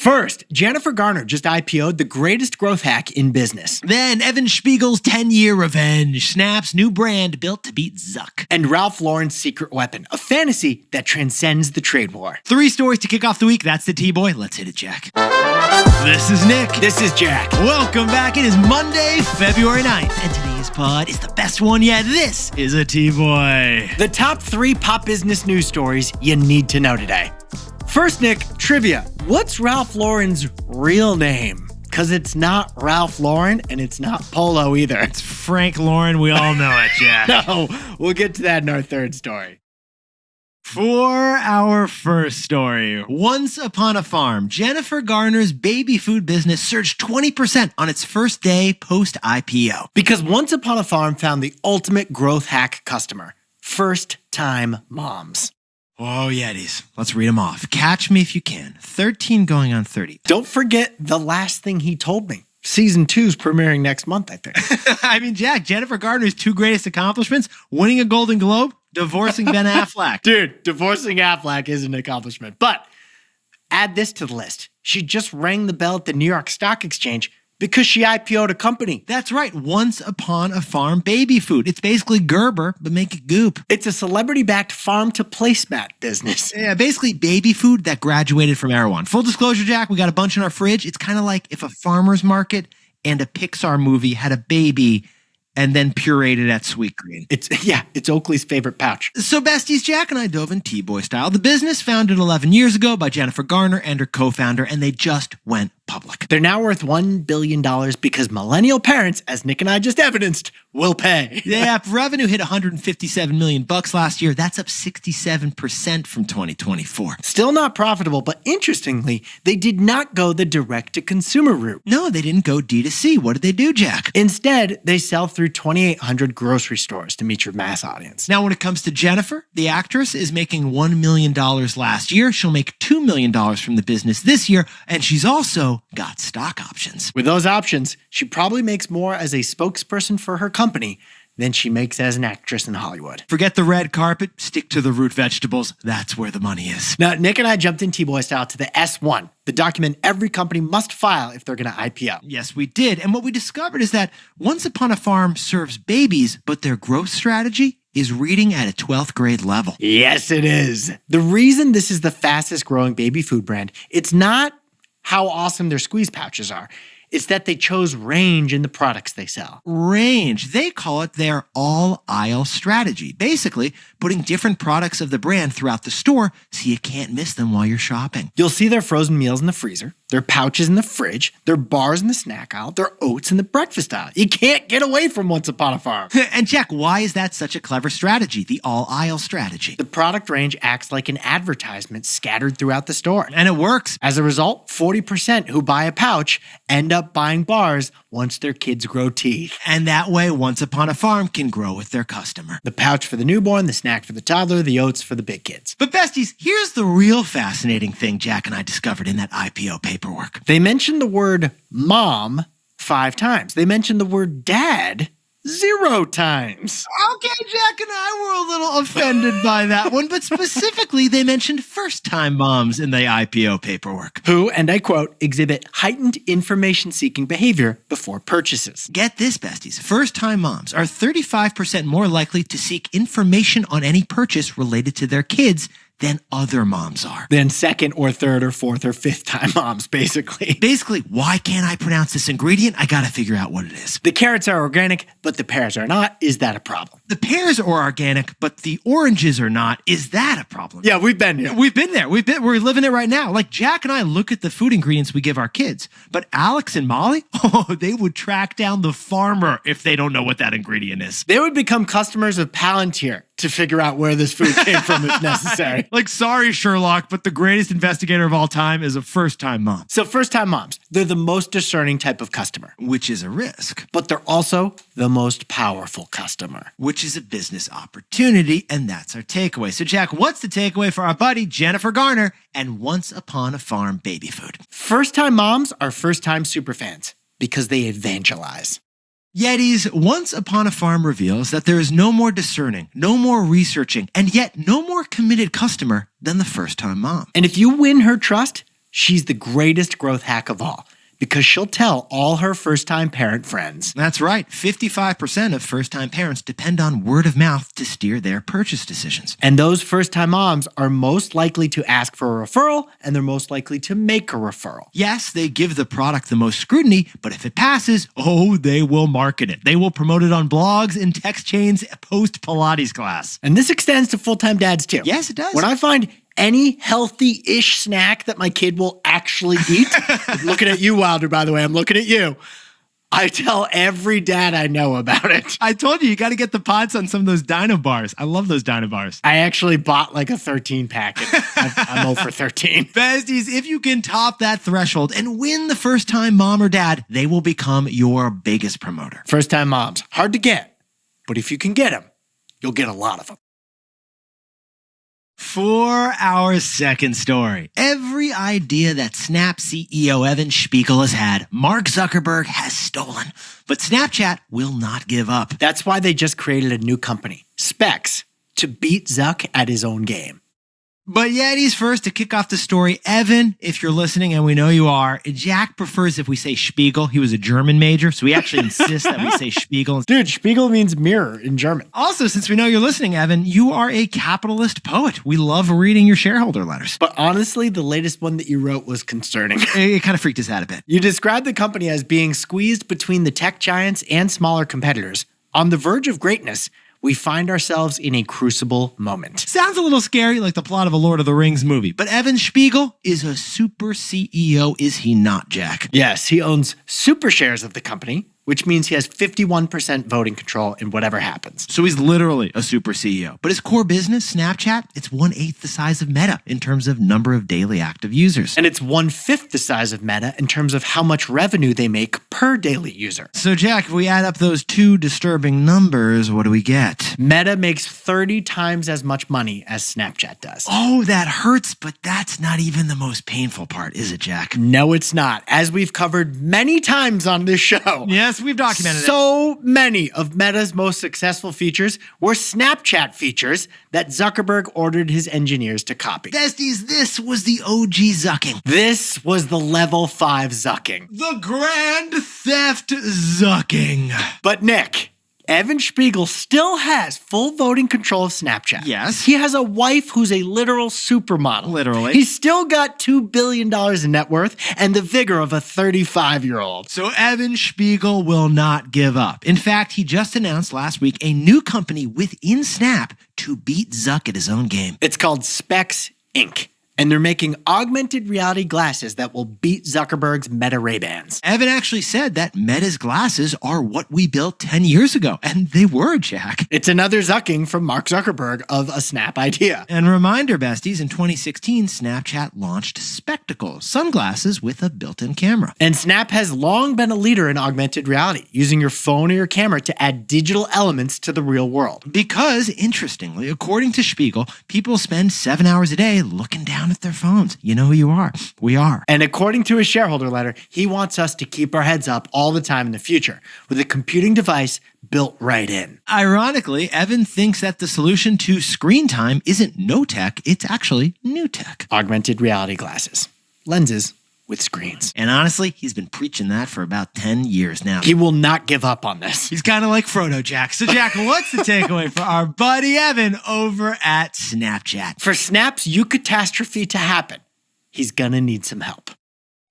First, Jennifer Garner just IPO'd the greatest growth hack in business. Then Evan Spiegel's 10-year revenge, Snap's new brand built to beat Zuck. And Ralph Lauren's secret weapon, a fantasy that transcends the trade war. 3 stories to kick off the week. That's the T-Boy. Let's hit it, Jack. This is Nick. This is Jack. Welcome back. It is Monday, February 9th, and today's pod is the best one yet. This is a T-Boy. The top 3 pop business news stories you need to know today. First, Nick, trivia. What's Ralph Lauren's real name? Because it's not Ralph Lauren and it's not Polo either. It's Frank Lauren. We all know it, Jack. No, we'll get to that in our third story. For our first story, once upon a farm, Jennifer Garner's baby food business surged 20% on its first day post-IPO. Because Once Upon a Farm found the ultimate growth hack customer, first-time moms. Oh, Yetis. Let's read them off. Catch me if you can. 13 going on 30. Don't forget the last thing he told me. Season 2's premiering next month, I think. I mean, Jack, Jennifer Garner's 2 greatest accomplishments, winning a Golden Globe, divorcing Ben Affleck. Dude, divorcing Affleck is an accomplishment. But add this to the list. She just rang the bell at the New York Stock Exchange because she IPO'd a company. That's right. Once Upon a Farm baby food. It's basically Gerber, but make it goop. It's a celebrity-backed farm-to-placemat business. Yeah, basically baby food that graduated from Erewhon. Full disclosure, Jack, we got a bunch in our fridge. It's kind of like if a farmer's market and a Pixar movie had a baby and then pureed it at Sweetgreen. It's Oakley's favorite pouch. So besties, Jack and I dove in T-Boy style. The business founded 11 years ago by Jennifer Garner and her co-founder, and they just went public. They're now worth $1 billion because millennial parents, as Nick and I just evidenced, will pay. Yeah, revenue hit $157 million last year. That's up 67% from 2024. Still not profitable, but interestingly, they did not go the direct-to-consumer route. No, they didn't go D2C. What did they do, Jack? Instead, they sell through 2,800 grocery stores to meet your mass audience. Now, when it comes to Jennifer, the actress is making $1 million last year. She'll make $2 million from the business this year, and she's also got stock options. With those options, she probably makes more as a spokesperson for her company than she makes as an actress in Hollywood. Forget the red carpet, stick to the root vegetables. That's where the money is. Now, Nick and I jumped in T-Boy style to the S1, the document every company must file if they're going to IPO. Yes, we did. And what we discovered is that Once Upon a Farm serves babies, but their growth strategy is reading at a 12th grade level. Yes, it is. The reason this is the fastest growing baby food brand, it's not how awesome their squeeze pouches are. It's that they chose range in the products they sell. Range. They call it their all-aisle strategy. Basically, putting different products of the brand throughout the store so you can't miss them while you're shopping. You'll see their frozen meals in the freezer, their pouches in the fridge, their bars in the snack aisle, their oats in the breakfast aisle. You can't get away from Once Upon a Farm. And Jack, why is that such a clever strategy, the all-aisle strategy? The product range acts like an advertisement scattered throughout the store. And it works. As a result, 40% who buy a pouch end up buying bars once their kids grow teeth. And that way, Once Upon a Farm can grow with their customer. The pouch for the newborn, the snack for the toddler, the oats for the big kids. But besties, here's the real fascinating thing Jack and I discovered in that IPO paperwork. They mentioned the word mom 5 times. They mentioned the word dad 0 times. Okay, Jack and I were a little offended by that one, but specifically they mentioned first-time moms in the IPO paperwork. Who, and I quote, exhibit heightened information-seeking behavior before purchases. Get this, besties. First-time moms are 35% more likely to seek information on any purchase related to their kids than other moms are. Than second or third or fourth or fifth time moms, basically. Basically, why can't I pronounce this ingredient? I gotta figure out what it is. The carrots are organic, but the pears are not. Is that a problem? The pears are organic, but the oranges are not. Is that a problem? Yeah, we've been here. We've been there. We're living it right now. Like Jack and I look at the food ingredients we give our kids, but Alex and Molly, they would track down the farmer if they don't know what that ingredient is. They would become customers of Palantir to figure out where this food came from if necessary. Like, sorry, Sherlock, but the greatest investigator of all time is a first-time mom. So first-time moms, they're the most discerning type of customer. Which is a risk. But they're also the most powerful customer. Which is a business opportunity, and that's our takeaway. So, Jack, what's the takeaway for our buddy Jennifer Garner and Once Upon a Farm baby food? First-time moms are first-time superfans because they evangelize. Yetis, Once Upon a Farm reveals that there is no more discerning, no more researching, and yet no more committed customer than the first-time mom. And if you win her trust, she's the greatest growth hack of all because she'll tell all her first-time parent friends. That's right. 55% of first-time parents depend on word of mouth to steer their purchase decisions. And those first-time moms are most likely to ask for a referral, and they're most likely to make a referral. Yes, they give the product the most scrutiny, but if it passes, they will market it. They will promote it on blogs and text chains post-Pilates class. And this extends to full-time dads too. Yes, it does. When I find any healthy-ish snack that my kid will actually eat, I'm looking at you, Wilder, by the way, I'm looking at you, I tell every dad I know about it. I told you got to get the pods on some of those Dino bars. I love those Dino bars. I actually bought like a 13 packet. I'm 0 for 13. Besties, if you can top that threshold and win the first-time mom or dad, they will become your biggest promoter. First-time moms, hard to get, but if you can get them, you'll get a lot of them. For our second story, every idea that Snap CEO Evan Spiegel has had, Mark Zuckerberg has stolen. But Snapchat will not give up. That's why they just created a new company, Specs, to beat Zuck at his own game. But Yetis first to kick off the story. Evan, if you're listening, and we know you are, Jack prefers if we say Spiegel. He was a German major, so we actually insist that we say Spiegel. Dude, Spiegel means mirror in German. Also, since we know you're listening, Evan, you are a capitalist poet. We love reading your shareholder letters. But honestly, the latest one that you wrote was concerning. It kind of freaked us out a bit. You described the company as being squeezed between the tech giants and smaller competitors. On the verge of greatness, we find ourselves in a crucible moment. Sounds a little scary, like the plot of a Lord of the Rings movie. But Evan Spiegel is a super CEO, is he not, Jack? Yes, he owns super shares of the company, which means he has 51% voting control in whatever happens. So he's literally a super CEO. But his core business, Snapchat, it's 1/8 the size of Meta in terms of number of daily active users. And it's 1/5 the size of Meta in terms of how much revenue they make per daily user. So Jack, if we add up those two disturbing numbers, what do we get? Meta makes 30 times as much money as Snapchat does. Oh, that hurts, but that's not even the most painful part, is it, Jack? No, it's not. As we've covered many times on this show. Yes, we've documented it. So many of Meta's most successful features were Snapchat features that Zuckerberg ordered his engineers to copy. Besties, this was the OG Zucking. This was the level 5 Zucking. The Grand Theft Zucking. But Nick, Evan Spiegel still has full voting control of Snapchat. Yes. He has a wife who's a literal supermodel. Literally. He's still got $2 billion in net worth and the vigor of a 35-year-old. So Evan Spiegel will not give up. In fact, he just announced last week a new company within Snap to beat Zuck at his own game. It's called Specs Inc., and they're making augmented reality glasses that will beat Zuckerberg's Meta Ray-Bans. Evan actually said that Meta's glasses are what we built 10 years ago, and they were, Jack. It's another Zucking from Mark Zuckerberg of a Snap idea. And reminder, besties, in 2016, Snapchat launched Spectacles, sunglasses with a built-in camera. And Snap has long been a leader in augmented reality, using your phone or your camera to add digital elements to the real world. Because, interestingly, according to Spiegel, people spend 7 hours a day looking down at their phones. You know who you are. We are. And according to his shareholder letter, he wants us to keep our heads up all the time in the future with a computing device built right in. Ironically, Evan thinks that the solution to screen time isn't no tech, it's actually new tech. Augmented reality glasses. Lenses with screens. And honestly, he's been preaching that for about 10 years now. He will not give up on this. He's kind of like Frodo, Jack. So, Jack, what's the takeaway for our buddy Evan over at Snapchat? For Snap's eucatastrophe to happen, he's gonna need some help.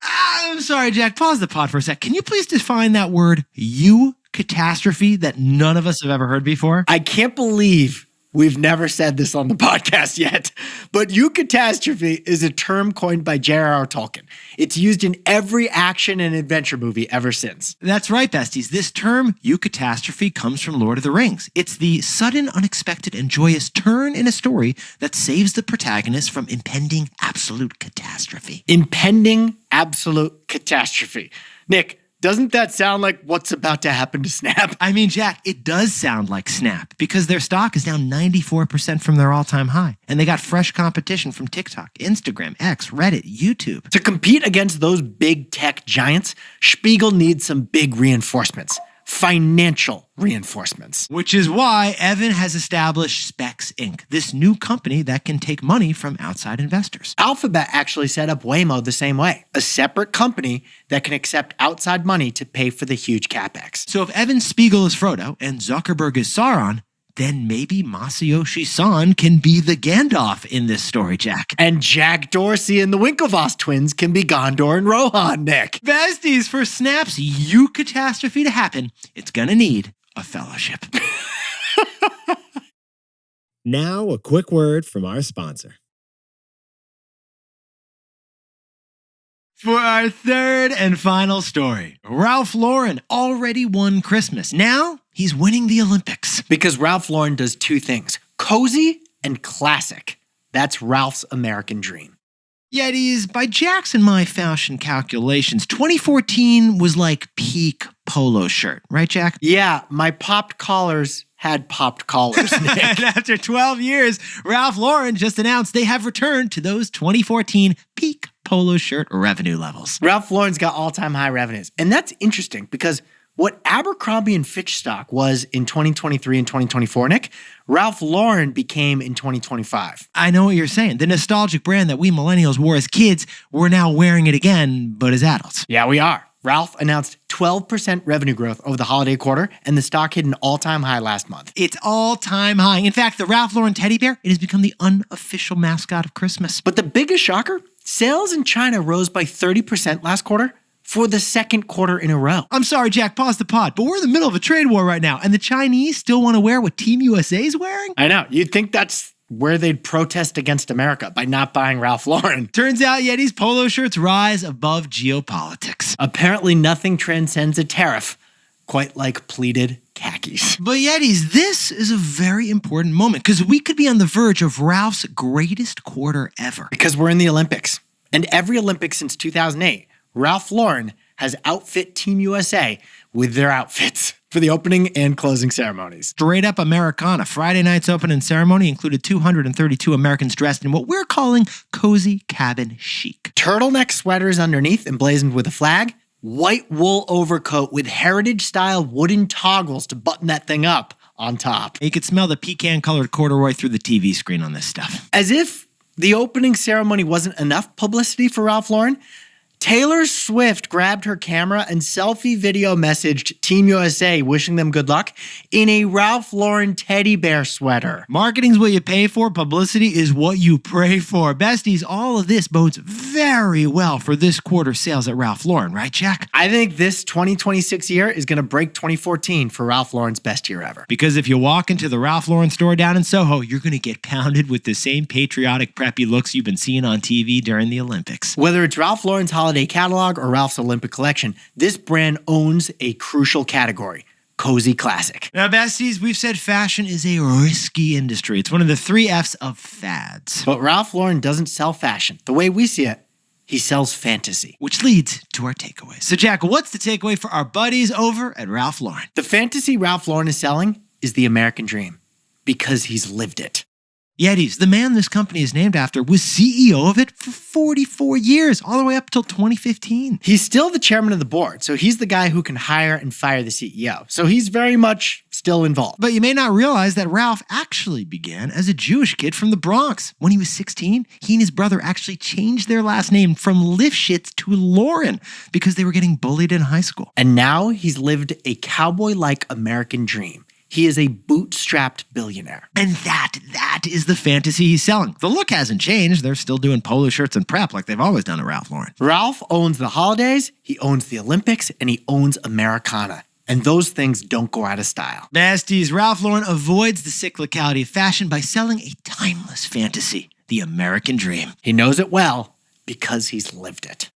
I'm sorry, Jack. Pause the pod for a sec. Can you please define that word, eucatastrophe, that none of us have ever heard before? I can't believe we've never said this on the podcast yet, but eucatastrophe is a term coined by J.R.R. Tolkien. It's used in every action and adventure movie ever since. That's right, besties. This term, eucatastrophe, comes from Lord of the Rings. It's the sudden, unexpected, and joyous turn in a story that saves the protagonist from impending absolute catastrophe. Impending absolute catastrophe. Nick, doesn't that sound like what's about to happen to Snap? I mean, Jack, it does sound like Snap because their stock is down 94% from their all-time high. And they got fresh competition from TikTok, Instagram, X, Reddit, YouTube. To compete against those big tech giants, Spiegel needs some big reinforcements. financial reinforcements. Which is why Evan has established Specs Inc., this new company that can take money from outside investors. Alphabet actually set up Waymo the same way, a separate company that can accept outside money to pay for the huge capex. So if Evan Spiegel is Frodo and Zuckerberg is Sauron, then maybe Masayoshi Son can be the Gandalf in this story, Jack. And Jack Dorsey and the Winklevoss twins can be Gondor and Rohan, Nick. Besties, for Snap's catastrophe to happen, it's gonna need a fellowship. Now, a quick word from our sponsor. For our third and final story, Ralph Lauren already won Christmas. Now he's winning the Olympics. Because Ralph Lauren does two things, cozy and classic. That's Ralph's American dream. Yetis, by Jack's and my fashion calculations, 2014 was like peak polo shirt, right, Jack? Yeah, my popped collars had popped collars, Nick. And after 12 years, Ralph Lauren just announced they have returned to those 2014 peak polo shirt revenue levels. Ralph Lauren's got all-time high revenues. And that's interesting because what Abercrombie & Fitch stock was in 2023 and 2024, Nick, Ralph Lauren became in 2025. I know what you're saying. The nostalgic brand that we millennials wore as kids, we're now wearing it again, but as adults. Yeah, we are. Ralph announced 12% revenue growth over the holiday quarter, and the stock hit an all-time high last month. It's all-time high. In fact, the Ralph Lauren teddy bear, it has become the unofficial mascot of Christmas. But the biggest shocker, sales in China rose by 30% last quarter for the second quarter in a row. I'm sorry, Jack, pause the pod, but we're in the middle of a trade war right now, and the Chinese still want to wear what Team USA is wearing? I know. You'd think that's where they'd protest against America by not buying Ralph Lauren. Turns out Yeti's polo shirts rise above geopolitics. Apparently nothing transcends a tariff, quite like pleated khakis. But Yetis, this is a very important moment because we could be on the verge of Ralph's greatest quarter ever. Because we're in the Olympics. And every Olympics since 2008, Ralph Lauren has outfit Team USA with their outfits for the opening and closing ceremonies. Straight up Americana. Friday night's opening ceremony included 232 Americans dressed in what we're calling cozy cabin chic. Turtleneck sweaters underneath emblazoned with a flag, white wool overcoat with heritage-style wooden toggles to button that thing up on top. You could smell the pecan-colored corduroy through the TV screen on this stuff. As if the opening ceremony wasn't enough publicity for Ralph Lauren, Taylor Swift grabbed her camera and selfie video messaged Team USA wishing them good luck in a Ralph Lauren teddy bear sweater. Marketing's what you pay for. Publicity is what you pray for. Besties, all of this bodes very well for this quarter sales at Ralph Lauren, right, Jack? I think this 2026 year is going to break 2014 for Ralph Lauren's best year ever. Because if you walk into the Ralph Lauren store down in Soho, you're going to get pounded with the same patriotic, preppy looks you've been seeing on TV during the Olympics. Whether it's Ralph Lauren's holiday catalog or Ralph's Olympic collection, this brand owns a crucial category, cozy classic. Now, besties, we've said fashion is a risky industry. It's one of the 3 F's of fads. But Ralph Lauren doesn't sell fashion. The way we see it, he sells fantasy. Which leads to our takeaways. So, Jack, what's the takeaway for our buddies over at Ralph Lauren? The fantasy Ralph Lauren is selling is the American dream because he's lived it. Yetis, the man this company is named after, was CEO of it for 44 years, all the way up till 2015. He's still the chairman of the board, so he's the guy who can hire and fire the CEO. So he's very much still involved. But you may not realize that Ralph actually began as a Jewish kid from the Bronx. When he was 16, he and his brother actually changed their last name from Lifshitz to Lauren because they were getting bullied in high school. And now he's lived a cowboy-like American dream. He is a bootstrapped billionaire. And that is the fantasy he's selling. The look hasn't changed. They're still doing polo shirts and prep like they've always done at Ralph Lauren. Ralph owns the holidays, he owns the Olympics, and he owns Americana. And those things don't go out of style. Besties, Ralph Lauren avoids the cyclicality of fashion by selling a timeless fantasy, the American dream. He knows it well because he's lived it.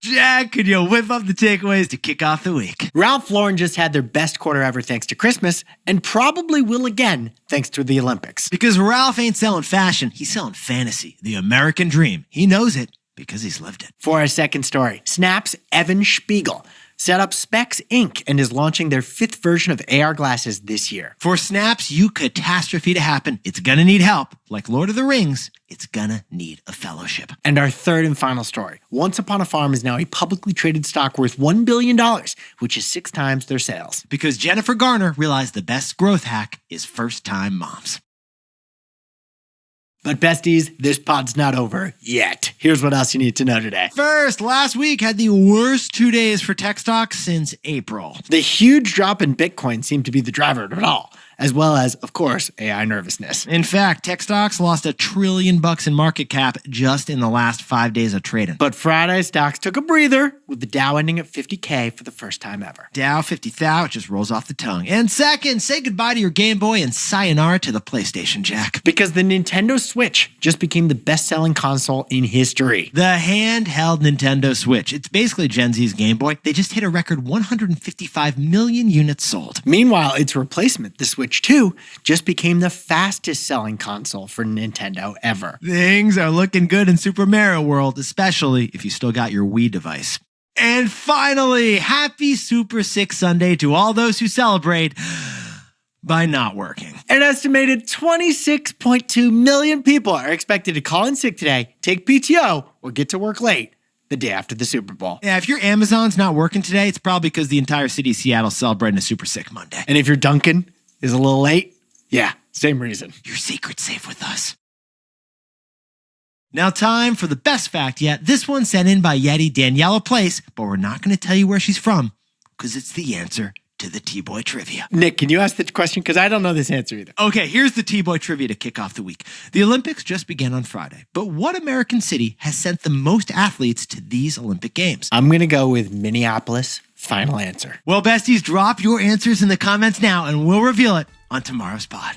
Jack, could you whip up the takeaways to kick off the week? Ralph Lauren just had their best quarter ever thanks to Christmas, and probably will again thanks to the Olympics. Because Ralph ain't selling fashion, he's selling fantasy, the American dream. He knows it because he's lived it. For our second story, Snap's Evan Spiegel. set up Specs Inc. and is launching their 5th version of AR glasses this year. For Snap's catastrophe to happen, it's gonna need help. Like Lord of the Rings, it's gonna need a fellowship. And our third and final story. Once Upon a Farm is now a publicly traded stock worth $1 billion, which is 6 times their sales. Because Jennifer Garner realized the best growth hack is first-time moms. But besties, this pod's not over yet. Here's what else you need to know today. First, last week had the worst 2 days for tech stocks since April. The huge drop in Bitcoin seemed to be the driver of it all, as well as, of course, AI nervousness. In fact, tech stocks lost $1 trillion in market cap just in the last 5 days of trading. But Friday, stocks took a breather, with the Dow ending at 50K for the first time ever. Dow 50,000 just rolls off the tongue. And second, say goodbye to your Game Boy and sayonara to the PlayStation, Jack. Because the Nintendo Switch just became the best-selling console in history. The handheld Nintendo Switch. It's basically Gen Z's Game Boy. They just hit a record 155 million units sold. Meanwhile, its replacement, the Switch 2, just became the fastest-selling console for Nintendo ever. Things are looking good in Super Mario World, especially if you still got your Wii device. And finally, happy Super Sick Sunday to all those who celebrate by not working. An estimated 26.2 million people are expected to call in sick today, take PTO, or get to work late the day after the Super Bowl. Yeah, if your Amazon's not working today, it's probably because the entire city of Seattle's celebrating a Super Sick Monday. And if your Dunkin' is a little late, yeah, same reason. Your secret's safe with us. Now time for the best fact yet. This one sent in by Yeti Daniela Place, but we're not going to tell you where she's from because it's the answer to the T-Boy Trivia. Nick, can you ask the question? Because I don't know this answer either. Okay, here's the T-Boy Trivia to kick off the week. The Olympics just began on Friday, but what American city has sent the most athletes to these Olympic Games? I'm going to go with Minneapolis. Final answer. Well, besties, drop your answers in the comments now and we'll reveal it on tomorrow's pod.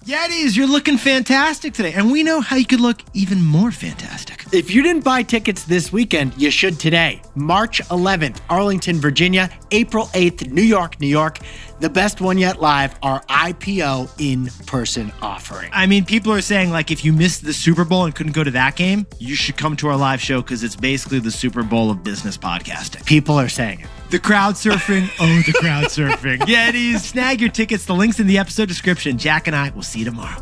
Yetis, you're looking fantastic today, and we know how you could look even more fantastic. If you didn't buy tickets this weekend, you should today. March 11th, Arlington, Virginia. April 8th, New York, New York. The best one yet live, our IPO in-person offering. I mean, people are saying, like, if you missed the Super Bowl and couldn't go to that game, you should come to our live show because it's basically the Super Bowl of business podcasting. People are saying it. The crowd surfing. Oh, the crowd surfing. Yetis, snag your tickets. The link's in the episode description. Jack and I will see you tomorrow.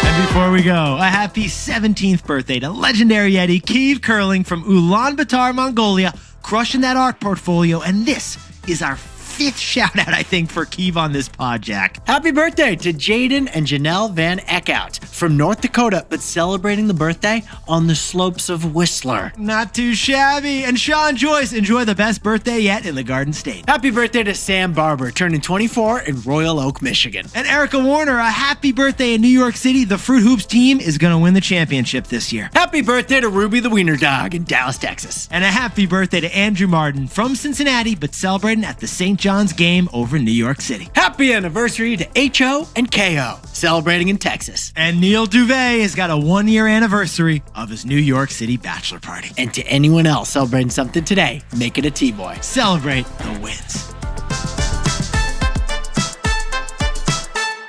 And before we go, a happy 17th birthday to legendary Yeti Kiev Curling from Ulaanbaatar, Mongolia, crushing that art portfolio. And this is our 5th shout out, I think, for Kiev on this pod, Jack. Happy birthday to Jaden and Janelle Van Eckhout from North Dakota, but celebrating the birthday on the slopes of Whistler. Not too shabby. And Sean Joyce, enjoy the best birthday yet in the Garden State. Happy birthday to Sam Barber, turning 24 in Royal Oak, Michigan. And Erica Warner, a happy birthday in New York City. The Fruit Hoops team is going to win the championship this year. Happy birthday to Ruby the Wiener Dog in Dallas, Texas. And a happy birthday to Andrew Martin from Cincinnati, but celebrating at the St. John's game over in New York City. Happy anniversary to H.O. and K.O., celebrating in Texas. And Neil Duvet has got a 1-year anniversary of his New York City bachelor party. And to anyone else celebrating something today, make it a T-Boy. Celebrate the wins.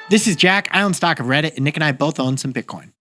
This is Jack. I own stock of Reddit, and Nick and I both own some Bitcoin.